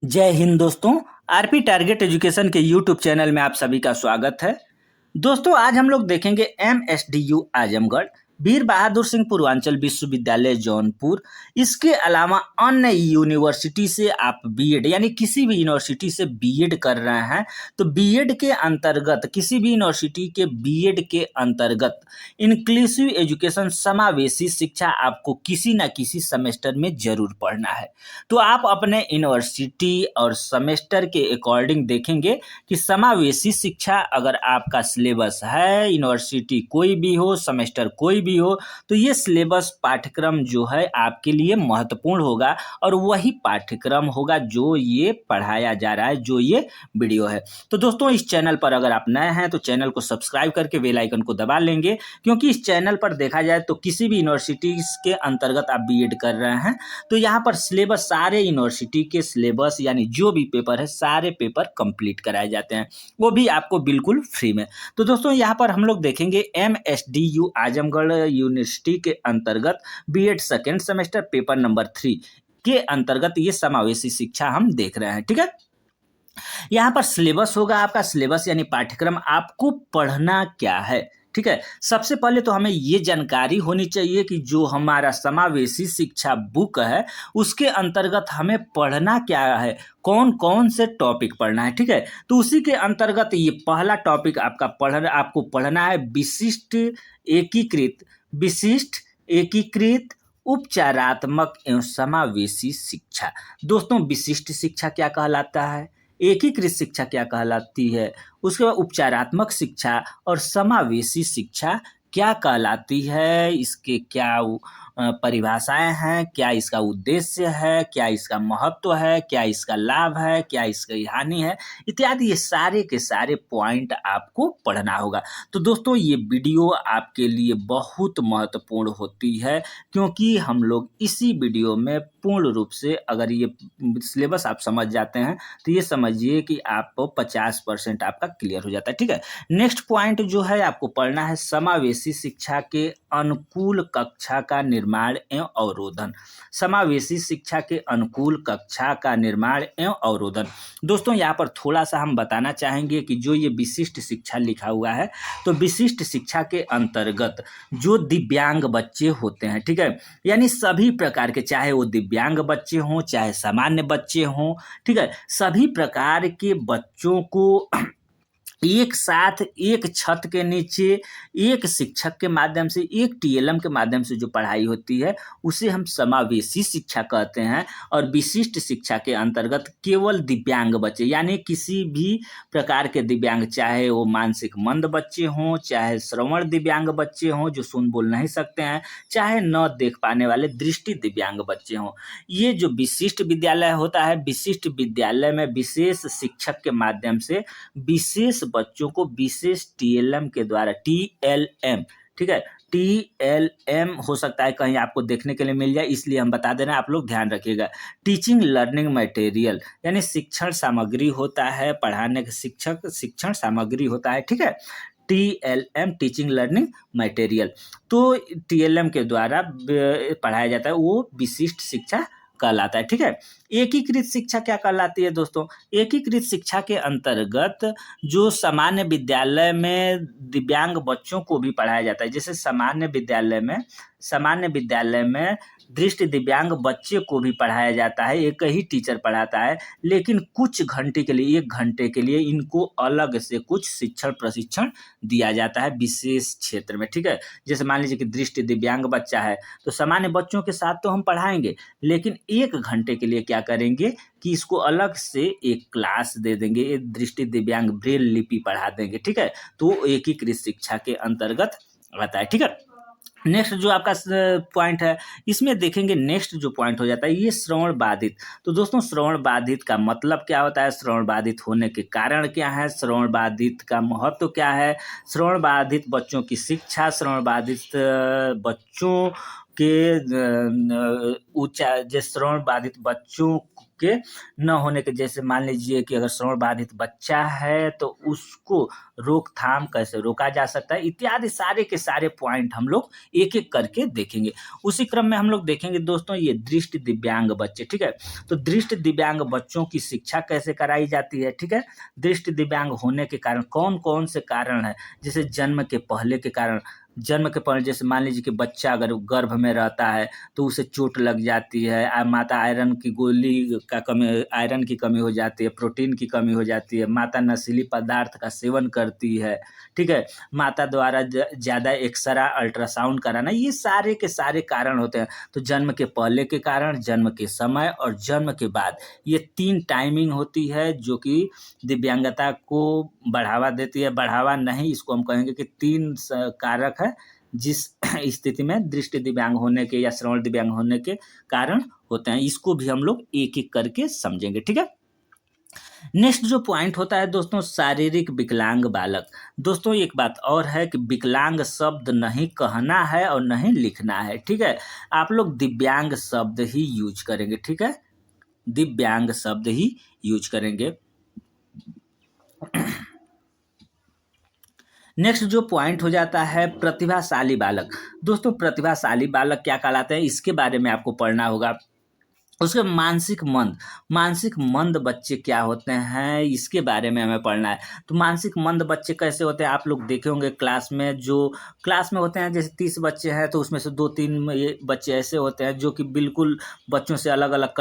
जय हिंद दोस्तों। RP target education के यूट्यूब चैनल में आप सभी का स्वागत है। दोस्तों आज हम लोग देखेंगे एमएसडीयू आजमगढ़, वीर बहादुर सिंह पूर्वांचल विश्वविद्यालय जौनपुर, इसके अलावा अन्य यूनिवर्सिटी से आप बीएड यानी किसी भी यूनिवर्सिटी से बीएड कर रहे हैं तो बीएड के अंतर्गत किसी भी यूनिवर्सिटी के बीएड के अंतर्गत इंक्लूसिव एजुकेशन समावेशी शिक्षा आपको किसी न किसी सेमेस्टर में जरूर पढ़ना है। तो आप अपने यूनिवर्सिटी और सेमेस्टर के अकॉर्डिंग देखेंगे कि समावेशी शिक्षा अगर आपका सिलेबस है, यूनिवर्सिटी कोई भी हो, सेमेस्टर कोई भी हो, तो ये सिलेबस पाठ्यक्रम जो है आपके लिए महत्वपूर्ण होगा और वही पाठ्यक्रम होगा जो ये पढ़ाया जा रहा है, जो ये वीडियो है। तो दोस्तों इस चैनल पर अगर आप नए हैं तो चैनल को सब्सक्राइब करके बेल आइकन को दबा लेंगे, क्योंकि इस चैनल पर देखा जाए तो किसी भी यूनिवर्सिटी के अंतर्गत आप बीएड कर रहे हैं तो यहाँ पर सिलेबस सारे यूनिवर्सिटी के सिलेबस यानी जो भी पेपर है सारे पेपर कंप्लीट कराए जाते हैं, वो भी आपको बिल्कुल फ्री में। तो दोस्तों यहाँ पर हम लोग देखेंगे एमएसडीयू आजमगढ़ यूनिवर्सिटी के अंतर्गत BEd second semester paper number 3 के अंतर्गत ये समावेशी शिक्षा हम देख रहे हैं। ठीक है, यहाँ पर सिलेबस होगा आपका, सिलेबस यानी पाठ्यक्रम, आपको पढ़ना क्या है। ठीक है, सबसे पहले तो हमें ये जानकारी होनी चाहिए कि जो हमारा समावेशी शिक्षा बुक है उसके अंतर्गत हमें पढ़ना क्या है, कौन कौन से टॉपिक पढ़ना है। ठीक है, तो उसी के अंतर्गत ये पहला टॉपिक आपको पढ़ना है विशिष्ट एकीकृत उपचारात्मक एवं समावेशी शिक्षा। दोस्तों विशिष्ट शिक्षा क्या कहलाता है, एकीकृत शिक्षा क्या कहलाती है, उसके बाद उपचारात्मक शिक्षा और समावेशी शिक्षा क्या कहलाती है, इसके क्या परिभाषाएं हैं, क्या इसका उद्देश्य है, क्या इसका महत्व है, क्या इसका लाभ है, क्या इसकी हानि है, इत्यादि ये सारे के सारे पॉइंट आपको पढ़ना होगा। तो दोस्तों ये वीडियो आपके लिए बहुत महत्वपूर्ण होती है, क्योंकि हम लोग इसी वीडियो में पूर्ण रूप से अगर ये सिलेबस आप समझ जाते हैं तो ये समझिए कि आपको 50% आपका क्लियर हो जाता है। ठीक है, नेक्स्ट पॉइंट जो है आपको पढ़ना है समावेशी शिक्षा के अनुकूल कक्षा का निर्माण एवं अवरोधन। समावेशी शिक्षा के अनुकूल कक्षा का निर्माण एवं अवरोधन। दोस्तों यहाँ पर थोड़ा सा हम बताना चाहेंगे कि जो ये विशिष्ट शिक्षा लिखा हुआ है तो विशिष्ट शिक्षा के अंतर्गत जो दिव्यांग बच्चे होते हैं, ठीक है, यानी सभी प्रकार के, चाहे वो दिव्यांग बच्चे हों चाहे सामान्य बच्चे हों, ठीक है, सभी प्रकार के बच्चों को एक साथ एक छत के नीचे एक शिक्षक के माध्यम से, एक टीएलएम के माध्यम से जो पढ़ाई होती है उसे हम समावेशी शिक्षा कहते हैं। और विशिष्ट शिक्षा के अंतर्गत केवल दिव्यांग बच्चे यानी किसी भी प्रकार के दिव्यांग, चाहे वो मानसिक मंद बच्चे हों, चाहे श्रवण दिव्यांग बच्चे हों जो सुन बोल नहीं सकते हैं, चाहे न देख पाने वाले दृष्टि दिव्यांग बच्चे हों, ये जो विशिष्ट विद्यालय होता है, विशिष्ट विद्यालय में विशेष शिक्षक के माध्यम से विशेष बच्चों को विशेष टीएलएम के द्वारा, टीएलएम, ठीक है, टीएलएम हो सकता है कहीं आपको देखने के लिए मिल जाए, इसलिए हम बता दे रहे हैं, आप लोग ध्यान रखिएगा। टीचिंग लर्निंग मटेरियल यानी शिक्षण सामग्री होता है, पढ़ाने का शिक्षण सामग्री होता है। ठीक है, टीएलएम टीचिंग लर्निंग मटेरियल, तो टीएलएम के द्वारा पढ़ाया जाता है, वो विशिष्ट शिक्षा कहलाता है। ठीक है, एकीकृत शिक्षा क्या कहलाती है दोस्तों, एकीकृत शिक्षा के अंतर्गत जो सामान्य विद्यालय में दिव्यांग बच्चों को भी पढ़ाया जाता है, जैसे सामान्य विद्यालय में दृष्टि दिव्यांग बच्चे को भी पढ़ाया जाता है, एक ही टीचर पढ़ाता है, लेकिन कुछ घंटे के लिए, 1 घंटे के लिए इनको अलग से कुछ शिक्षण प्रशिक्षण दिया जाता है विशेष क्षेत्र में। ठीक है, जैसे मान लीजिए कि दृष्टि दिव्यांग बच्चा है तो सामान्य बच्चों के साथ तो हम पढ़ाएंगे, लेकिन 1 घंटे के लिए क्या करेंगे कि इसको अलग से एक क्लास दे देंगे, एक दृष्टि दिव्यांग ब्रेल लिपि पढ़ा देंगे। ठीक है, तो एकीकृत शिक्षा के अंतर्गत आता है। ठीक है, नेक्स्ट जो आपका पॉइंट है इसमें देखेंगे, नेक्स्ट जो पॉइंट हो जाता है ये श्रवण बाधित। तो दोस्तों श्रवण बाधित का मतलब क्या होता है, श्रवण बाधित होने के कारण क्या है, श्रवण बाधित का महत्व क्या है, श्रवण बाधित बच्चों की शिक्षा, श्रवण बाधित बच्चों के जो श्रवण बाधित बच्चों के न होने के, जैसे मान लीजिए कि अगर श्रवण बाधित बच्चा है तो उसको रोकथाम कैसे रोका जा सकता है, इत्यादि सारे के सारे पॉइंट हम लोग एक एक करके देखेंगे। उसी क्रम में हम लोग देखेंगे दोस्तों ये दृष्टि दिव्यांग बच्चे, ठीक है। तो दृष्टि दिव्यांग बच्चों की शिक्षा कैसे कराई जाती है, ठीक है। दृष्टि दिव्यांग होने के कारण कौन कौन से कारण है, जैसे जन्म के पहले के कारण, जन्म के पहले जैसे मान लीजिए कि बच्चा अगर गर्भ में रहता है तो उसे चोट लग जाती है, माता आयरन की गोली का कमी, आयरन की कमी हो जाती है, प्रोटीन की कमी हो जाती है, माता नशीली पदार्थ का सेवन करती है, ठीक है, माता द्वारा ज़्यादा एक्सरा अल्ट्रासाउंड कराना, ये सारे के सारे कारण होते हैं। तो जन्म के पहले के कारण, जन्म के समय और जन्म के बाद, ये 3 टाइमिंग होती है जो कि दिव्यांगता को बढ़ावा देती है। बढ़ावा नहीं, इसको हम कहेंगे कि 3 कारक है जिस स्थिति में दृष्टि दिव्यांग होने के या श्रवण दिव्यांग होने के कारण होते हैं। इसको भी हम लोग एक एक करके समझेंगे, ठीक है। नेक्स्ट जो पॉइंट होता है दोस्तों, शारीरिक विकलांग बालक। दोस्तों एक बात और है कि विकलांग शब्द नहीं कहना है और नहीं लिखना है, ठीक है। आप लोग दिव्यांग शब्द ही यूज करेंगे, ठीक है, दिव्यांग शब्द ही यूज करेंगे। नेक्स्ट जो पॉइंट हो जाता है प्रतिभाशाली बालक। दोस्तों प्रतिभाशाली बालक क्या कहलाते हैं, इसके बारे में आपको पढ़ना होगा। उसके मानसिक मंद बच्चे क्या होते हैं, इसके बारे में हमें पढ़ना है। तो मानसिक मंद बच्चे कैसे होते हैं, आप लोग देखे होंगे क्लास में, जो क्लास में होते हैं जैसे 30 बच्चे हैं तो उसमें से 2-3 ये बच्चे ऐसे होते हैं जो कि बिल्कुल बच्चों से अलग अलग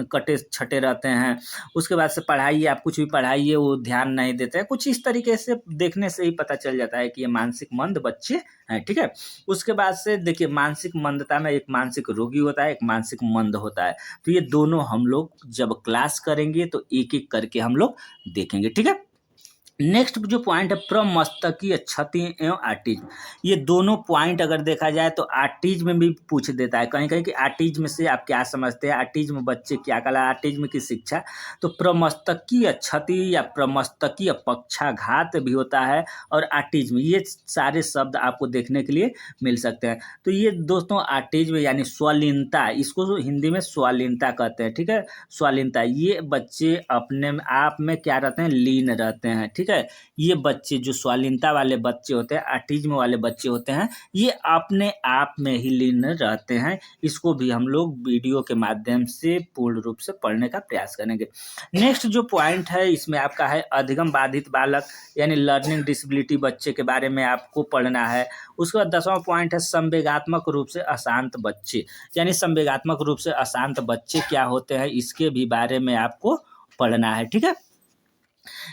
कटे छटे रहते हैं। उसके बाद से पढ़ाइए, आप कुछ भी पढ़ाइए वो ध्यान नहीं देते हैं। कुछ इस तरीके से देखने से ही पता चल जाता है कि ये मानसिक मंद बच्चे हैं, ठीक है। उसके बाद से देखिए मानसिक मंदता में एक मानसिक रोगी होता है, एक मानसिक मंद होता है। तो ये दोनों हम लोग जब क्लास करेंगे तो एक एक करके हम लोग देखेंगे, ठीक है। नेक्स्ट जो पॉइंट है प्रमस्तकीय क्षति एवं ऑटिज्म। ये दोनों पॉइंट अगर देखा जाए तो ऑटिज्म में भी पूछ देता है कहीं कहीं कि ऑटिज्म से आप क्या समझते हैं, ऑटिज्म बच्चे क्या कहला, ऑटिज्म की शिक्षा। तो प्रमस्तकीय क्षति या प्रमस्तकीय पक्षाघात भी होता है और ऑटिज्म, ये सारे शब्द आपको देखने के लिए मिल सकते हैं। तो ये दोस्तों ऑटिज्म यानी स्वालीनता, इसको हिंदी में स्वालीनता कहते हैं, ठीक है। स्वालीनता, ये बच्चे अपने आप में क्या रहते हैं, लीन रहते हैं, ठीक है। ये बच्चे जो स्वालीनता वाले बच्चे होते हैं, ऑटिज्म वाले बच्चे होते हैं, ये अपने आप में ही लीन रहते हैं। इसको भी हम लोग वीडियो के माध्यम से पूर्ण रूप से पढ़ने का प्रयास करेंगे। नेक्स्ट जो पॉइंट है इसमें आपका है अधिगम बाधित बालक यानी लर्निंग डिसेबिलिटी बच्चे के बारे में आपको पढ़ना है। उसके बाद 10वां पॉइंट है संवेगात्मक रूप से अशांत बच्चे, यानी संवेगात्मक रूप से अशांत बच्चे क्या होते हैं, इसके भी बारे में आपको पढ़ना है, ठीक है।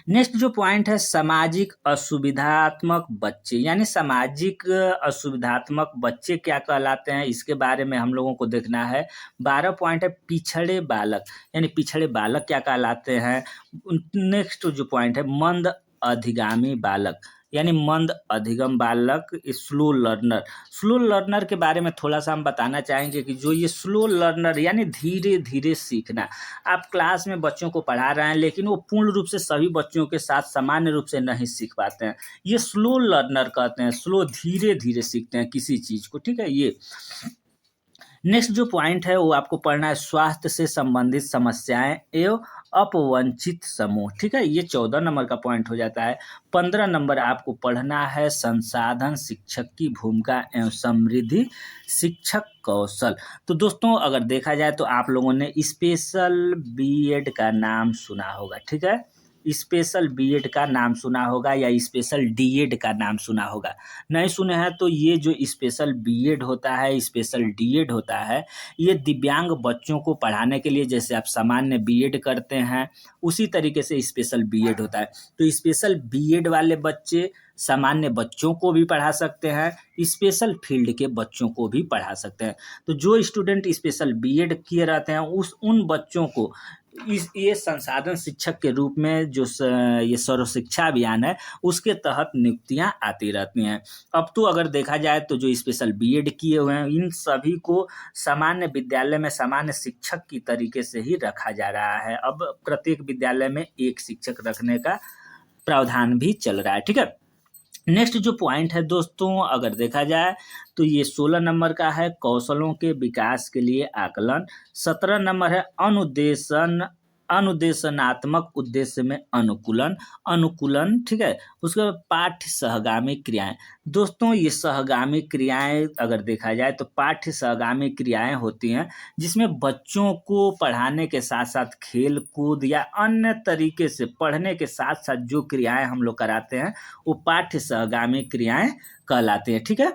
नेक्स्ट जो पॉइंट है सामाजिक असुविधात्मक बच्चे, यानी सामाजिक असुविधात्मक बच्चे क्या कहलाते हैं, इसके बारे में हम लोगों को देखना है। 12 पॉइंट है पिछड़े बालक, यानी पिछड़े बालक क्या कहलाते हैं। नेक्स्ट जो पॉइंट है मंद अधिगामी बालक, यानी मंद अधिगम बालक, स्लो लर्नर। स्लो लर्नर के बारे में थोड़ा सा हम बताना चाहेंगे कि जो ये स्लो लर्नर यानी धीरे धीरे सीखना, आप क्लास में बच्चों को पढ़ा रहे हैं लेकिन वो पूर्ण रूप से सभी बच्चों के साथ सामान्य रूप से नहीं सीख पाते हैं, ये स्लो लर्नर कहते हैं। स्लो, धीरे धीरे सीखते हैं किसी चीज़ को, ठीक है। ये नेक्स्ट जो पॉइंट है वो आपको पढ़ना है स्वास्थ्य से संबंधित समस्याएं एवं अपवंचित समूह, ठीक है। ये 14 नंबर का पॉइंट हो जाता है। 15 नंबर आपको पढ़ना है संसाधन शिक्षक की भूमिका एवं समृद्धि शिक्षक कौशल। तो दोस्तों अगर देखा जाए तो आप लोगों ने स्पेशल बीएड का नाम सुना होगा, ठीक है। स्पेशल बीएड का नाम सुना होगा या स्पेशल डीएड का नाम सुना होगा। नहीं सुने हैं तो ये जो स्पेशल बीएड होता है, स्पेशल डीएड होता है, ये दिव्यांग बच्चों को पढ़ाने के लिए, जैसे आप सामान्य बीएड करते हैं उसी तरीके से स्पेशल बीएड होता है। तो स्पेशल बीएड वाले बच्चे सामान्य बच्चों को भी पढ़ा सकते हैं, स्पेशल फील्ड के बच्चों को भी पढ़ा सकते हैं। तो जो स्टूडेंट स्पेशल बीएड किए रहते हैं उन बच्चों को ये संसाधन शिक्षक के रूप में जो ये सर्व शिक्षा अभियान है उसके तहत नियुक्तियां आती रहती हैं। अब तो अगर देखा जाए तो जो स्पेशल बीएड किए हुए हैं इन सभी को सामान्य विद्यालय में सामान्य शिक्षक की तरीके से ही रखा जा रहा है। अब प्रत्येक विद्यालय में एक शिक्षक रखने का प्रावधान भी चल रहा है, ठीक है। नेक्स्ट जो पॉइंट है दोस्तों, अगर देखा जाए तो ये 16 नंबर का है, कौशलों के विकास के लिए आकलन। 17 नंबर है अनुदेशनात्मक उद्देश्य में अनुकूलन अनुकूलन ठीक है। उसके बाद पाठ्य सहगामी क्रियाएं। दोस्तों ये सहगामी क्रियाएं अगर देखा जाए तो पाठ्य सहगामी क्रियाएं होती हैं जिसमें बच्चों को पढ़ाने के साथ साथ खेल कूद या अन्य तरीके से पढ़ने के साथ साथ जो क्रियाएं हम लोग कराते हैं वो पाठ्य सहगामी क्रियाएं कहलाती हैं, ठीक है।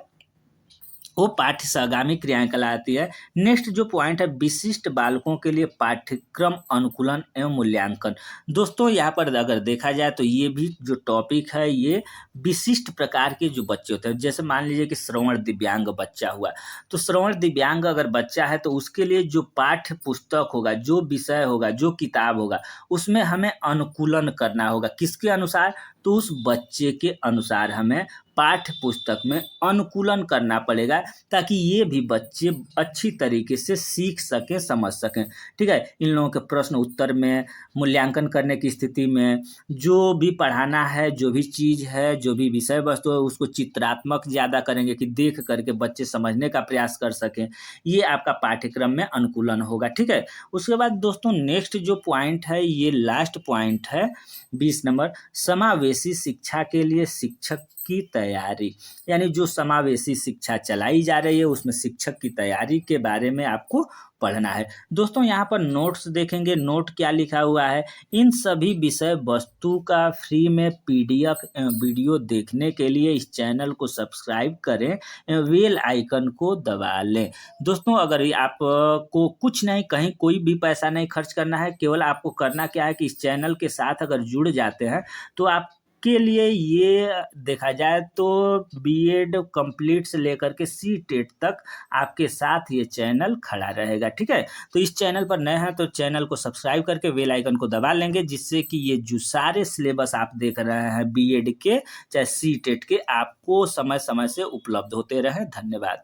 वो पाठ्य सहगामी क्रियाएं कहलाती है। नेक्स्ट जो पॉइंट है, विशिष्ट बालकों के लिए पाठ्यक्रम अनुकूलन एवं मूल्यांकन। दोस्तों यहाँ पर अगर देखा जाए तो ये भी जो टॉपिक है ये विशिष्ट प्रकार के जो बच्चे होते हैं, जैसे मान लीजिए कि श्रवण दिव्यांग बच्चा हुआ, तो श्रवण दिव्यांग अगर बच्चा है तो उसके लिए जो पाठ्य पुस्तक होगा, जो विषय होगा, जो किताब होगा, उसमें हमें अनुकूलन करना होगा। किसके अनुसार? तो उस बच्चे के अनुसार हमें पाठ्य पुस्तक में अनुकूलन करना पड़ेगा ताकि ये भी बच्चे अच्छी तरीके से सीख सकें, समझ सकें, ठीक है। इन लोगों के प्रश्न उत्तर में मूल्यांकन करने की स्थिति में जो भी पढ़ाना है, जो भी चीज़ है, जो भी विषय वस्तु है, उसको चित्रात्मक ज़्यादा करेंगे कि देख करके बच्चे समझने का प्रयास कर सकें। ये आपका पाठ्यक्रम में अनुकूलन होगा, ठीक है। उसके बाद दोस्तों नेक्स्ट जो पॉइंट है ये लास्ट पॉइंट है 20 नंबर, समावेशी शिक्षा के लिए शिक्षक की तैयारी। यानी जो समावेशी शिक्षा चलाई जा रही है उसमें शिक्षक की तैयारी के बारे में आपको पढ़ना है। दोस्तों यहाँ पर नोट्स देखेंगे, नोट क्या लिखा हुआ है, इन सभी विषय वस्तु का फ्री में पीडीएफ वीडियो देखने के लिए इस चैनल को सब्सक्राइब करें, बेल आइकन को दबा लें। दोस्तों अगर आप को कुछ नहीं, कहीं कोई भी पैसा नहीं खर्च करना है, केवल आपको करना क्या है कि इस चैनल के साथ अगर जुड़ जाते हैं तो आप के लिए ये देखा जाए तो बीएड कंप्लीट से लेकर के सीटेट तक आपके साथ ये चैनल खड़ा रहेगा, ठीक है। तो इस चैनल पर नए हैं तो चैनल को सब्सक्राइब करके बेल आइकन को दबा लेंगे, जिससे कि ये जो सारे सिलेबस आप देख रहे हैं बीएड के चाहे सीटेट के, आपको समय समय से उपलब्ध होते रहें। धन्यवाद।